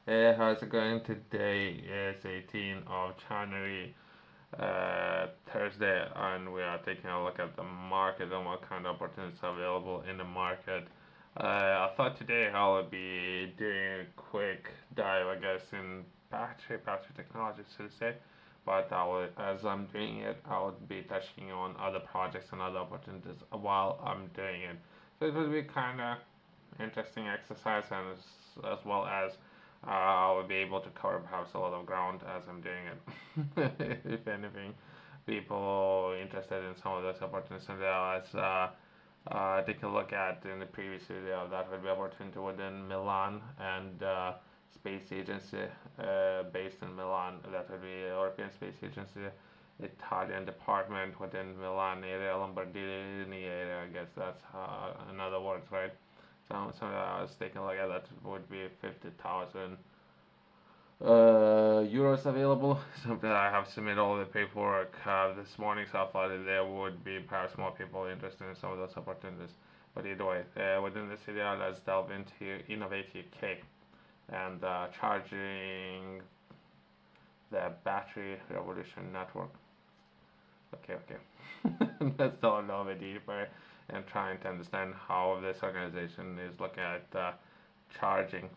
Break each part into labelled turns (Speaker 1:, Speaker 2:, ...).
Speaker 1: Hey, how's it going? Today is 18th of January, Thursday, and we are taking a look at the market and what kind of opportunities are available in the market. I thought today I'll be doing a quick dive, I guess, in battery technology, so to say. But as I'm doing it, I will be touching on other projects and other opportunities while I'm doing it. So it will be kind of interesting exercise, and as well as I will be able to cover perhaps a lot of ground as I'm doing it. If anything, people interested in some of those opportunities, and as take a look at in the previous video, that would be opportunity within Milan and space agency based in Milan. That would be European Space Agency, Italian department within Milan area, Lombardy area. I guess that's in other words, right? So I was taking a look at that would be 50,000 euros available. Something I have submitted all the paperwork this morning, so I thought that there would be perhaps more people interested in some of those opportunities. But either way, within this video, let's delve into Innovate UK and charging the battery revolution network. Okay. Let's delve a little bit deeper and trying to understand how this organization is looking at charging.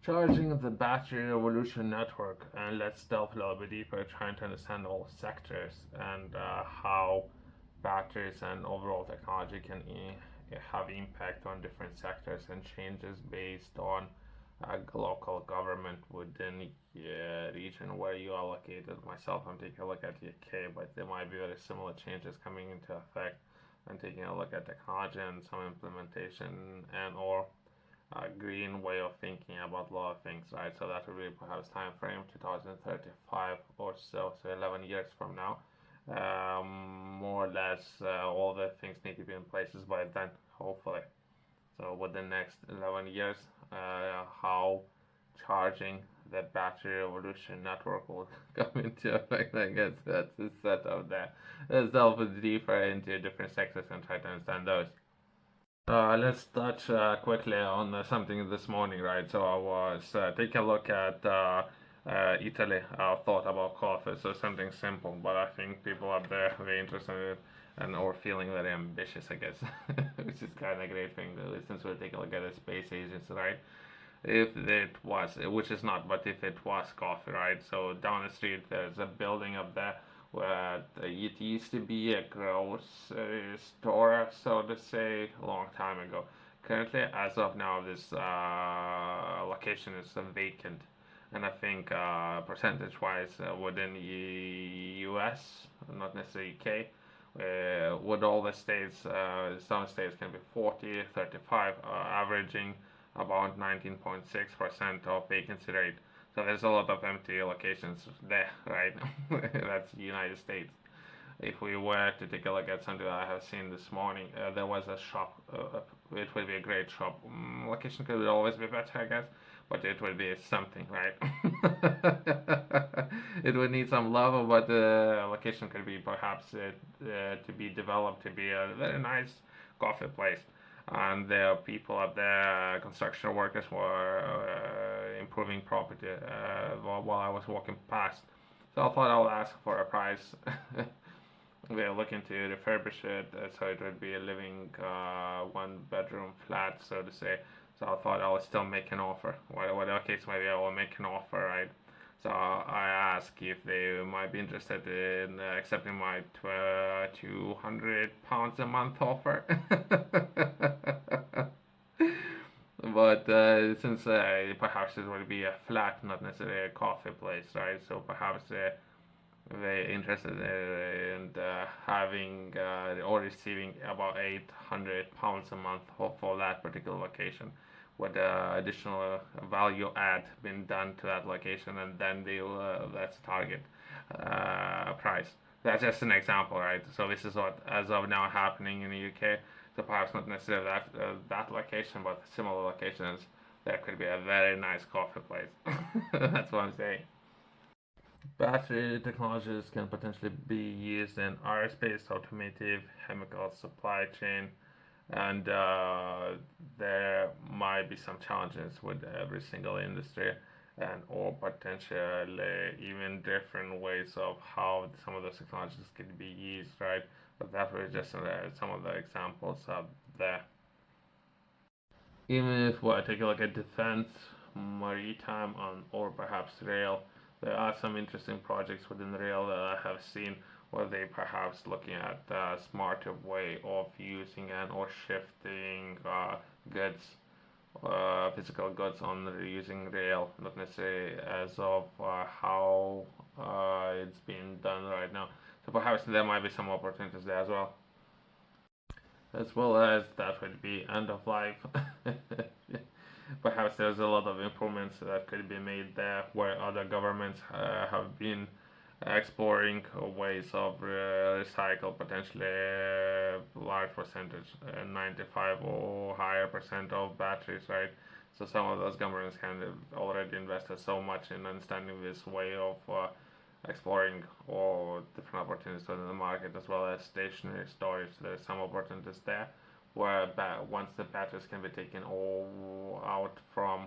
Speaker 1: Charging the battery revolution network, and let's delve a little bit deeper, trying to understand all sectors and how batteries and overall technology can have impact on different sectors and changes based on local government within the region where you are located. Myself, I'm taking a look at the UK, but there might be very similar changes coming into effect. I'm taking a look at technology and some implementation and or green way of thinking about a lot of things, right? So that will be perhaps time frame 2035 or so, so 11 years from now. More or less, all the things need to be in places by then, hopefully. So with the next 11 years, how charging the battery revolution network will come into effect. I guess that's the setup there. Let's delve deeper into different sectors and try to understand those. Let's touch quickly on something this morning, right? So I was taking a look at Italy. I thought about coffee, so something simple, but I think people up there are very interested in it and or feeling very ambitious, I guess, which is kind of a great thing. Since we're taking a look at the space agency, right? If it was, which is not, but if it was coffee, right? So down the street, there's a building up there where it used to be a grocery store, so to say, a long time ago. Currently, as of now, this location is vacant, and I think percentage-wise within the U.S., not necessarily U.K., with all the states, some states can be 40, 35, averaging about 19.6% of vacancy rate. So there's a lot of empty locations there, right? That's the United States. If we were to take a look at something that I have seen this morning, there was a shop. It would be a great shop. Location could always be better, I guess, but it would be something, right? It would need some love, but the location could be perhaps to be developed to be a very nice coffee place. And there are people up there, construction workers were improving property while I was walking past. So I thought I would ask for a price. We're looking to refurbish it, so it would be a living one bedroom flat, so to say. So I thought I would still make an offer. Whatever case may be, I will make an offer, right? So I asked if they might be interested in accepting my £200 a month offer. But since perhaps it will be a flat, not necessarily a coffee place, right? So perhaps very interested in having or receiving about £800 a month for that particular location with additional value add been done to that location, and then they'll that's target price. That's just an example, right? So this is what as of now happening in the UK. So perhaps not necessarily that location, but similar locations. There could be a very nice coffee place. That's what I'm saying. Battery technologies can potentially be used in aerospace, automotive, chemical supply chain, and there might be some challenges with every single industry, and or potentially even different ways of how some of those technologies can be used, right? But that was just some of the examples up there. Even if I take a look at defense, maritime, or perhaps rail, there are some interesting projects within rail that I have seen where they perhaps looking at a smarter way of using and or shifting goods, physical goods on using rail, not necessarily as of how it's being done right now. So perhaps there might be some opportunities there as well. As well as that would be end of life. Perhaps there's a lot of improvements that could be made there where other governments have been exploring ways of recycle potentially a large percentage, 95 or higher percent of batteries, right? So some of those governments kind of already invested so much in understanding this way of exploring all different opportunities within the market as well as stationary storage. There's some opportunities there where once the batteries can be taken all out from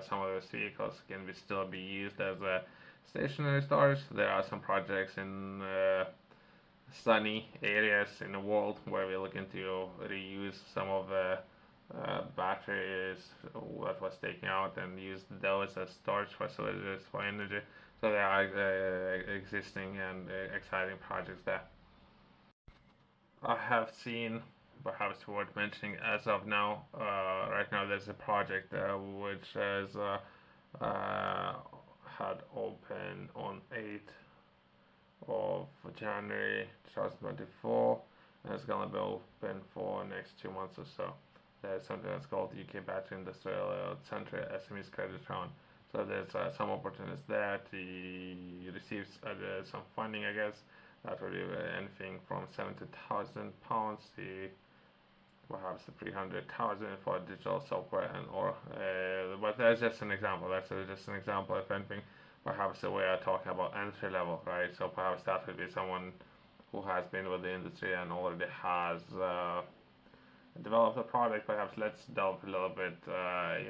Speaker 1: some of those vehicles can be still be used as a stationary storage. There are some projects in sunny areas in the world where we're looking to reuse some of the batteries that was taken out and use those as storage facilities for energy. So there are existing and exciting projects there. I have seen, perhaps worth mentioning as of now, right now there's a project which has uh, had open on 8th of January 2024, and it's gonna be open for next 2 months or so. There's something that's called UK Battery Industrial Center SMEs Credit Round. So there's some opportunities there to receive some funding, I guess. That would be anything from £70,000 to perhaps 300,000 for digital software and or. But that's just an example. That's just an example. If anything, perhaps we are talking about entry level, right? So perhaps that would be someone who has been with the industry and already has developed a product. Perhaps let's delve a little bit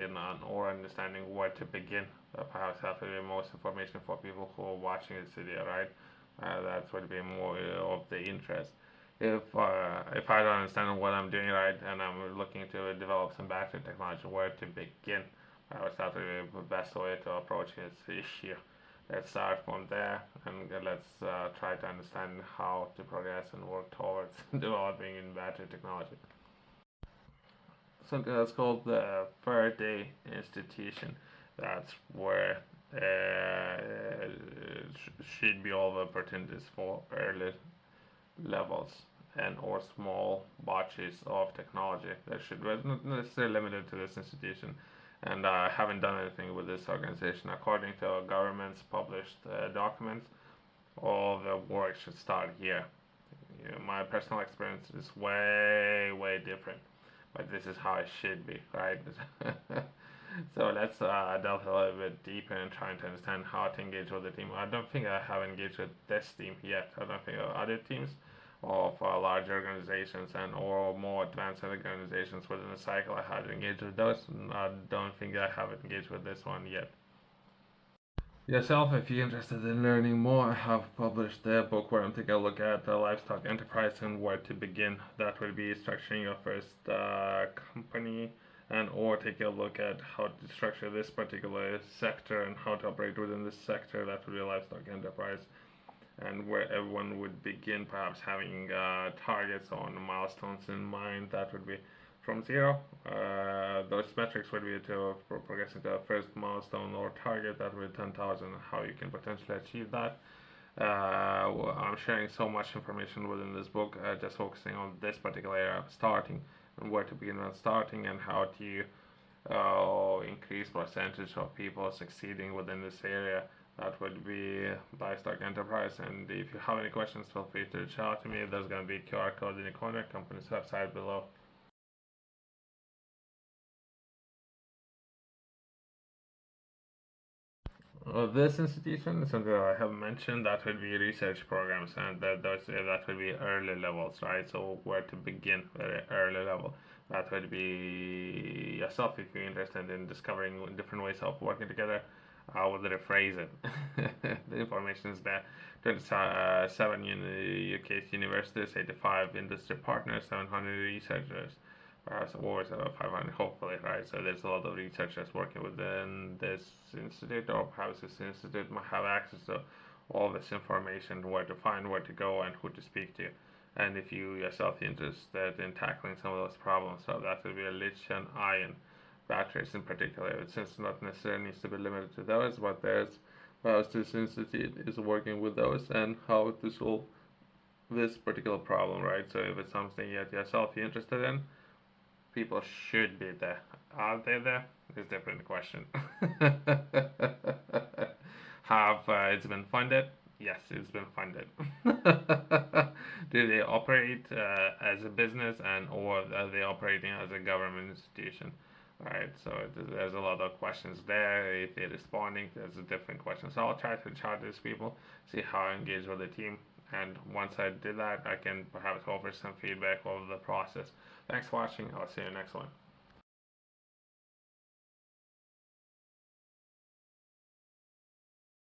Speaker 1: in on or understanding where to begin. Perhaps that would be most information for people who are watching this video, right? That would be more of the interest. If I don't understand what I'm doing right and I'm looking to develop some battery technology, where to begin? Perhaps that would be the best way to approach this issue. Let's start from there and let's try to understand how to progress and work towards developing in battery technology. Something that's called the Faraday Institution. That's where should be all the opportunities for early levels and or small batches of technology that should be not necessarily limited to this institution. And I haven't done anything with this organization. According to government's published documents, all the work should start here. My personal experience is way different, but this is how it should be, right? So let's delve a little bit deeper and trying to understand how to engage with the team. I don't think I have engaged with this team yet. I don't think other teams of large organizations and or more advanced organizations within the cycle I had engaged with those. I don't think I have engaged with this one yet. Yourself, if you're interested in learning more, I have published a book where I'm taking a look at the livestock enterprise and where to begin. That will be structuring your first company and or take a look at how to structure this particular sector and how to operate within this sector. That would be a livestock enterprise and where everyone would begin perhaps having targets on milestones in mind. That would be from zero. Those metrics would be to progress into a first milestone or target that would be 10,000, how you can potentially achieve that. I'm sharing so much information within this book, just focusing on this particular area of starting and where to begin when starting and how to increase percentage of people succeeding within this area. That would be Livestock Enterprise. And if you have any questions, feel free to reach out to me. There's going to be a QR code in the corner, company's website below. This institution, something that I have mentioned, that would be research programs, and that would be early levels, right? So where to begin, very early level. That would be yourself if you're interested in discovering different ways of working together. How would rephrase it? The information is there. 27 UK universities, 85 industry partners, 700 researchers, perhaps over 500, hopefully, right? So there's a lot of researchers working within this institute, or perhaps this institute might have access to all this information, where to find, where to go, and who to speak to. And if you yourself are interested in tackling some of those problems, so that would be a lithium ion batteries in particular, since not necessarily needs to be limited to those, but there's this institute is working with those and how to solve this particular problem, right? So if it's something yet yourself you're interested in, people should be there. Are they there? Is a different question. Have it's been funded? Yes, it's been funded. Do they operate as a business, and or are they operating as a government institution? Right, so there's a lot of questions there. If they're responding, there's a different question. So I'll try to chat these people, see how I engage with the team, and once I do that, I can perhaps offer some feedback over the process. Thanks for watching. I'll see you next one.